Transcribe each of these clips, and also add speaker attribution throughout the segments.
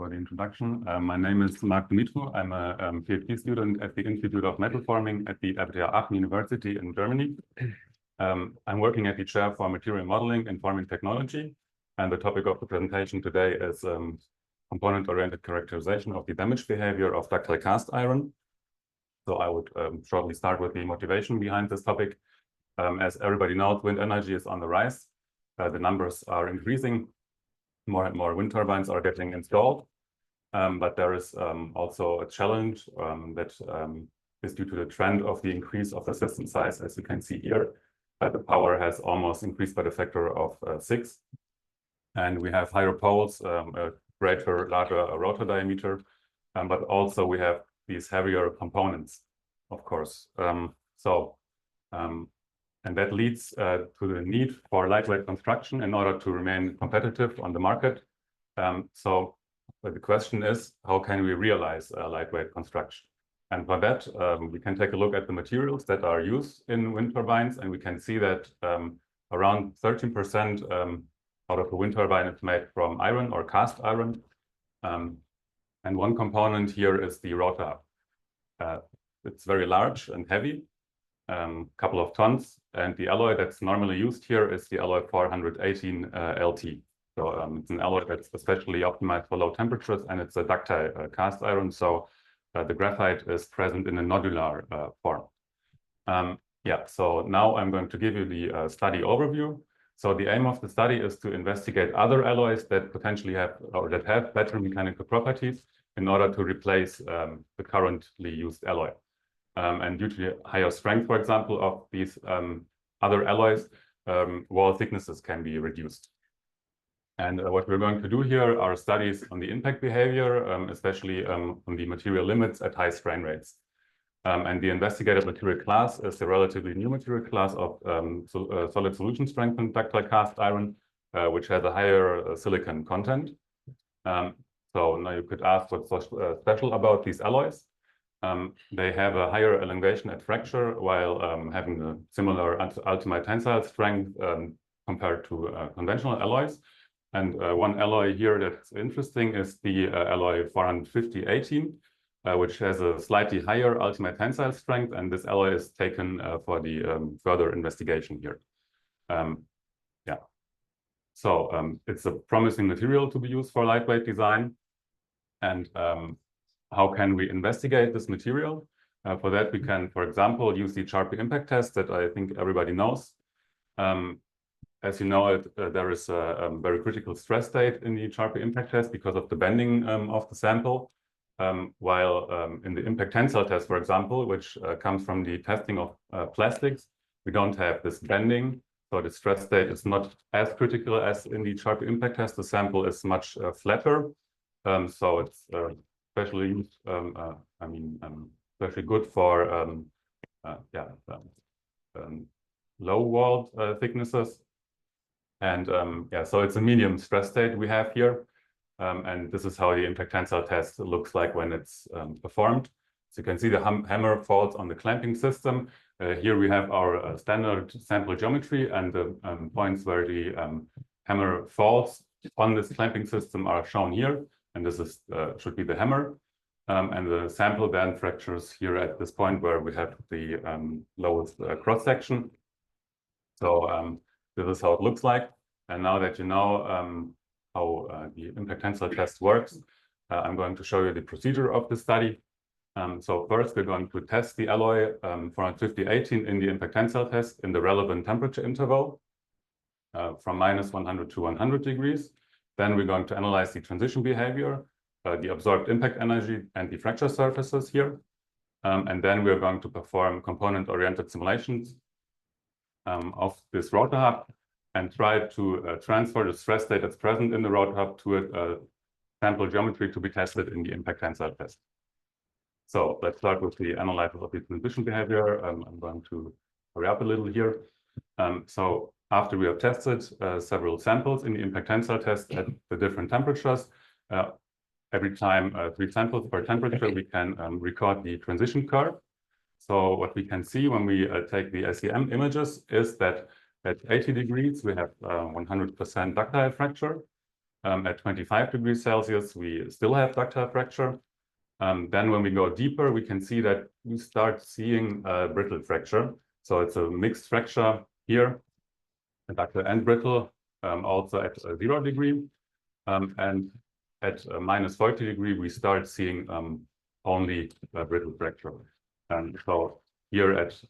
Speaker 1: for the introduction. My name is Dumitru. I'm a PhD student at the Institute of Metal Forming at the RWTH Aachen University in Germany. I'm working at the chair for material modeling and forming technology. And the topic of the presentation today is component-oriented characterization of the damage behavior of ductile cast iron. So I would shortly start with the motivation behind this topic. As everybody knows, wind energy is on the rise. The numbers are increasing. More and more wind turbines are getting installed. But there is also a challenge that is due to the trend of the increase of the system size. As you can see here, the power has almost increased by the factor of 6. And we have higher poles, a larger rotor diameter, but also we have these heavier components, of course. And that leads to the need for lightweight construction in order to remain competitive on the market. So the question is, how can we realize lightweight construction? And for that, we can take a look at the materials that are used in wind turbines, and we can see that around 13% out of the wind turbine is made from iron or cast iron. And one component here is the rotor. It's very large and heavy, couple of tons, and the alloy that's normally used here is the alloy 418 LT. So it's an alloy that's especially optimized for low temperatures, and it's a ductile cast iron. So the graphite is present in a nodular form. So now I'm going to give you the study overview. So the aim of the study is to investigate other alloys that potentially have or that have better mechanical properties in order to replace the currently used alloy. And due to the higher strength, for example, of these other alloys, wall thicknesses can be reduced. And what we're going to do here are studies on the impact behavior, especially on the material limits at high strain rates. And the investigated material class is a relatively new material class of solid solution strengthened ductile cast iron, which has a higher silicon content. So now you could ask what's so special about these alloys. They have a higher elongation at fracture while having a similar ultimate tensile strength compared to conventional alloys. And one alloy here that's interesting is the alloy 450-18, which has a slightly higher ultimate tensile strength. And this alloy is taken for the further investigation here. So it's a promising material to be used for lightweight design. And how can we investigate this material? For that, we can, for example, use the Sharpie impact test that I think everybody knows. As you know, there is a very critical stress state in the Sharpie impact test because of the bending of the sample. While in the impact tensile test, for example, which comes from the testing of plastics, we don't have this bending. So the stress state is not as critical as in the Sharpie impact test. The sample is much flatter. So it's especially used, especially good for low wall thicknesses. And so it's a medium stress state we have here. And this is how the impact tensile test looks like when it's performed. So you can see the hammer falls on the clamping system. Here we have our standard sample geometry, and the points where the hammer falls on this clamping system are shown here. And this is should be the hammer. And the sample then fractures here at this point where we have the lowest cross section. So this is how it looks like. And now that you know how the impact tensile test works, I'm going to show you the procedure of the study. So first, we're going to test the alloy 450-18 in the impact tensile test in the relevant temperature interval from -100 to 100 degrees. Then we're going to analyze the transition behavior, the absorbed impact energy, and the fracture surfaces here. And then we're going to perform component-oriented simulations of this rotor hub and try to transfer the stress state that's present in the rotor hub to a sample geometry to be tested in the impact tensile test. So let's start with the analysis of the transition behavior. I'm going to hurry up a little here. So after we have tested several samples in the impact tensile test at the different temperatures, every time 3 samples per temperature, we can record the transition curve. So what we can see when we take the SEM images is that at 80 degrees, we have 100% ductile fracture. At 25 degrees Celsius, we still have ductile fracture. Then when we go deeper, we can see that we start seeing brittle fracture. So it's a mixed fracture here, ductile and brittle, also at 0 degree. And at -40 degree, we start seeing only brittle fracture. So here at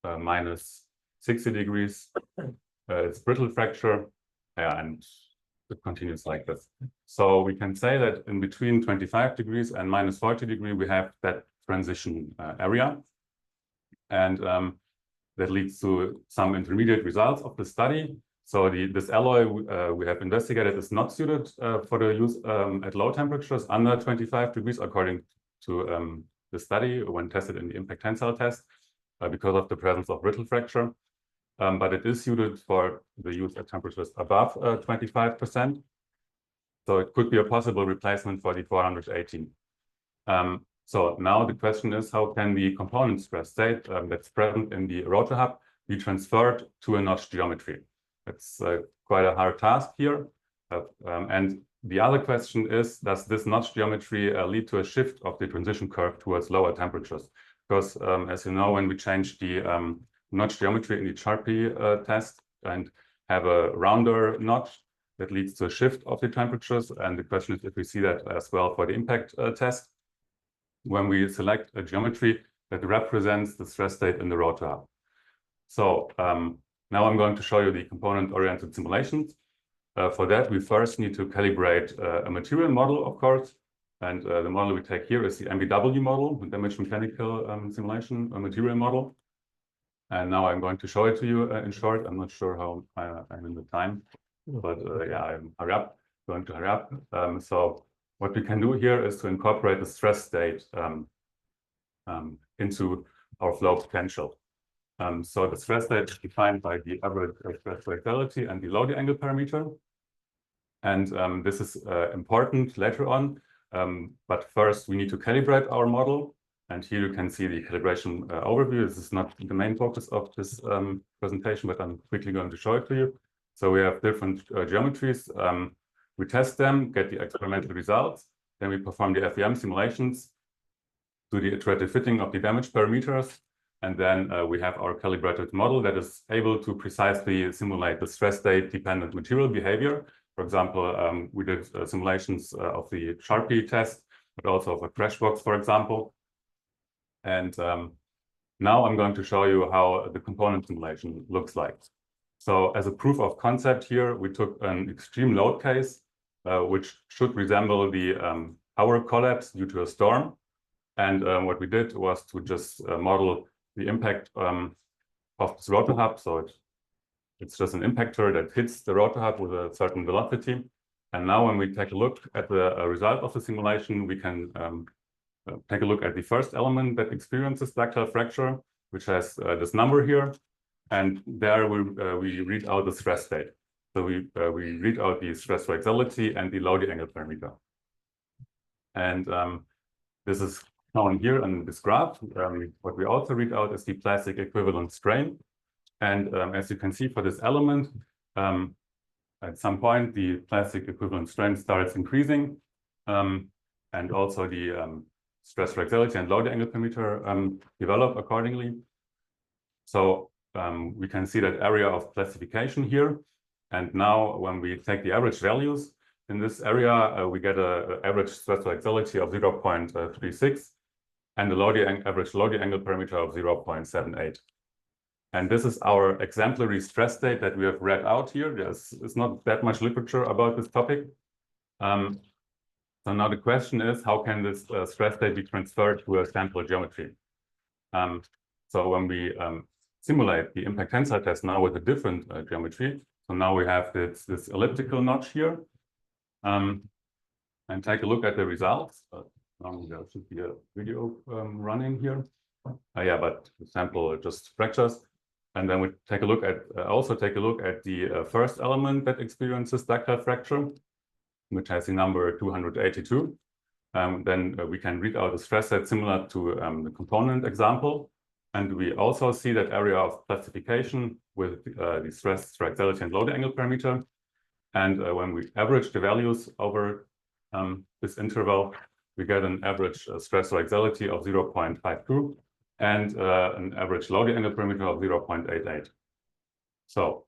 Speaker 1: -60 degrees, it's brittle fracture, and it continues like this. So we can say that in between 25 degrees and -40 degree, we have that transition area. And that leads to some intermediate results of the study. So this alloy we have investigated is not suited for the use at low temperatures under 25 degrees, according to the study when tested in the impact tensile test, because of the presence of brittle fracture. But it is suited for the use at temperatures above 25%. So it could be a possible replacement for the 418. So now the question is, how can the component stress state that's present in the rotor hub be transferred to a notch geometry? It's quite a hard task here. And the other question is, does this notch geometry lead to a shift of the transition curve towards lower temperatures? Because as you know, when we change the notch geometry in the Charpy test and have a rounder notch, that leads to a shift of the temperatures. And the question is if we see that as well for the impact test, when we select a geometry that represents the stress state in the rotor hub. So now I'm going to show you the component-oriented simulations. For that, we first need to calibrate a material model, of course. And the model we take here is the MBW model, the damage mechanical simulation material model. And now I'm going to show it to you in short. I'm not sure how I'm in the time, but yeah, I'm going to hurry up. So what we can do here is to incorporate the stress state into our flow potential. So the stress state is defined by the average stress reactivity and the loading angle parameter. And this is important later on. But first, we need to calibrate our model. And here you can see the calibration overview. This is not the main focus of this presentation, but I'm quickly going to show it to you. So we have different geometries. We test them, get the experimental results. Then we perform the FEM simulations, do the iterative fitting of the damage parameters. And then we have our calibrated model that is able to precisely simulate the stress state dependent material behavior. For example, we did simulations of the Charpy test, but also of a crash box, for example. And now I'm going to show you how the component simulation looks like. So as a proof of concept here, we took an extreme load case, which should resemble the power collapse due to a storm. And what we did was to just model the impact of this rotor hub. So it's just an impactor that hits the rotor hub with a certain velocity. And now when we take a look at the result of the simulation, we can take a look at the first element that experiences ductile fracture, which has this number here. And there we read out the stress state. So we read out the stress reactivity and the loading angle parameter. And this is shown here in this graph. What we also read out is the plastic equivalent strain. And as you can see for this element, at some point, the plastic equivalent strain starts increasing. And also the stress reactivity and loading angle parameter develop accordingly. So we can see that area of classification here. And now when we take the average values in this area, we get an average stress reactivity of 0.36 and the average loading angle parameter of 0.78. And this is our exemplary stress state that we have read out here. There's not that much literature about this topic. So now the question is, how can this stress state be transferred to a sample geometry? So when we simulate the impact tensile test now with a different geometry, so now we have this elliptical notch here, and take a look at the results. There should be a video running here. Yeah, but the sample just fractures. And then we take a look at the first element that experiences ductile fracture, which has the number 282. Then we can read out a stress set similar to the component example. And we also see that area of classification with the stress reactivity and loading angle parameter. And when we average the values over this interval, we get an average stress or axiality of 0.52 and an average loading angle parameter of 0.88. So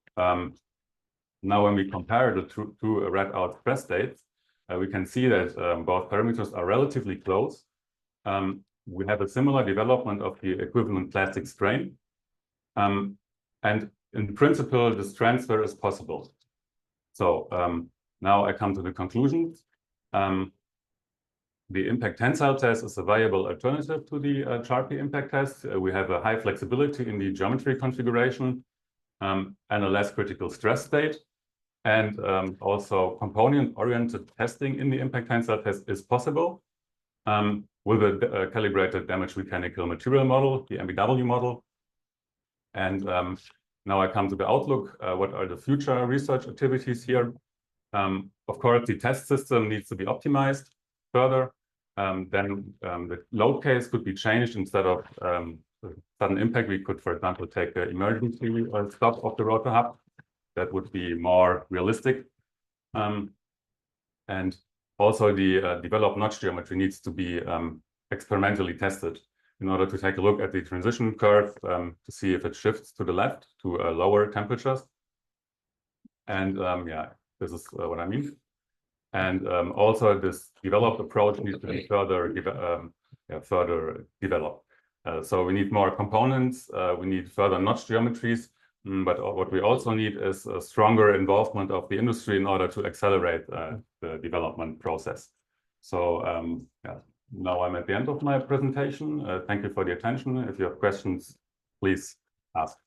Speaker 1: now when we compare the two read out stress states, we can see that both parameters are relatively close. We have a similar development of the equivalent plastic strain. And in principle, this transfer is possible. So now I come to the conclusion. The impact tensile test is a viable alternative to the Charpy impact test. We have a high flexibility in the geometry configuration and a less critical stress state. And also component-oriented testing in the impact tensile test is possible with a calibrated damage mechanical material model, the MBW model. And now I come to the outlook. What are the future research activities here? Of course, the test system needs to be optimized further. Then the load case could be changed. Instead of sudden impact, we could, for example, take the emergency stop of the rotor hub. That would be more realistic. And also the developed notch geometry needs to be experimentally tested in order to take a look at the transition curve to see if it shifts to the left to lower temperatures. And yeah, this is what I mean. And also this developed approach needs to be further developed. So we need more components, we need further notch geometries, but what we also need is a stronger involvement of the industry in order to accelerate the development process. So yeah, now I'm at the end of my presentation. Thank you for the attention. If you have questions, please ask.